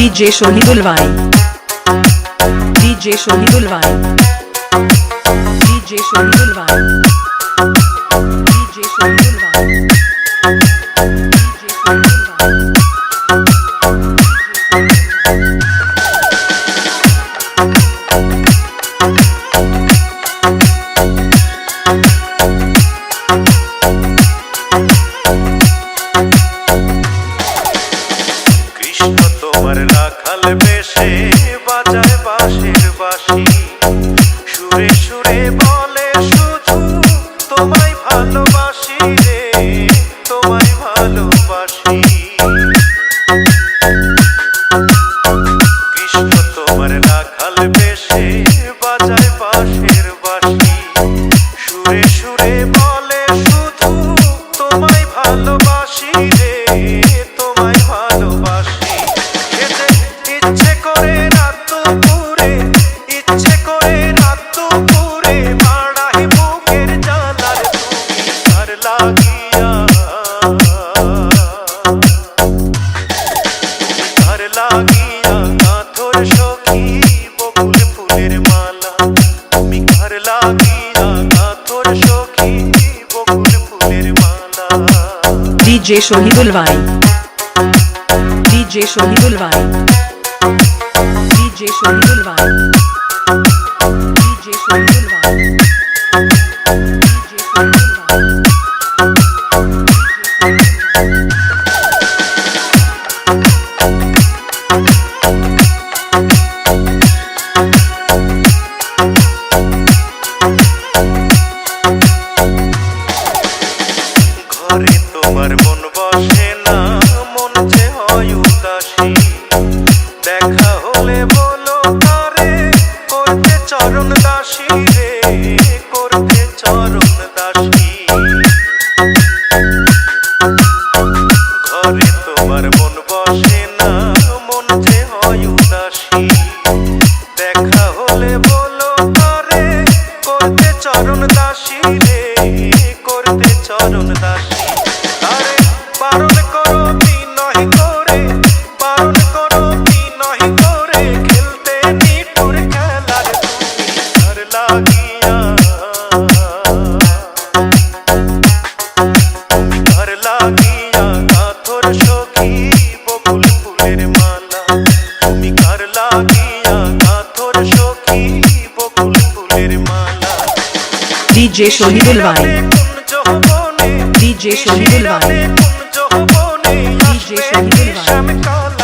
DJ Sohibul Vai, DJ Sohibul Vai, DJ Sohibul Vai, DJ Sohibul Vai, DJ Sohibul Vai. তোমার রাখাল বেশে বাজায় বাঁশির বাঁশি, সুরে সুরে বলে শুধু তোমায় ভালোবাসি রে, তোমায় ভালোবাসি। কৃষ্ণ তোমার রাখাল বেশে বাজায় বাঁশির বাঁশি, সুরে সুরে বলে শুধু তোমায় ভালোবাসি রে, তোমায় ভালোবাসি। ইচ্ছে করে রাত পুরে, ইচ্ছে করে রাত পুরে বাড়াই বুকের জ্বালার তুমি কার লাগিয়া, কার লাগিয়া কাঁথর সখী বকুল ফুলের মালা, তুমি কার লাগিয়া কাঁথর সখী বকুল ফুলের মালা। DJ Sohibul Vai, DJ Sohibul Vai, DJ Sohibul Vai, DJ Sohibul Vai, DJ Sohibul Vai. ঘরে তোমার মন বসে না, মন যে হয় উদাসী, দেখা হলে বলো তারে করতে চরণ দাসী রে, করতে চরণ দাসী। ঘরে তোমার মন বসে না, মন যে হয় উদাসী, দেখা হলে বলো তারে করতে চরণ দাসী রে, করতে চরণ দাসী। আরে বারণ করো বিনয় করে, বারণ করো বিনয় করে, খেলতে নিঠুর খেলার তুমি কার লাগিয়া, তুমি কার লাগিয়া কাঁথর সখী বকুল ফুলের মালা, তুমি কার লাগিয়া কাঁথর সখী বকুল ফুলের মালা। DJ Sohibul Vai, DJ Sohibul Vai, DJ Sohibul Vai.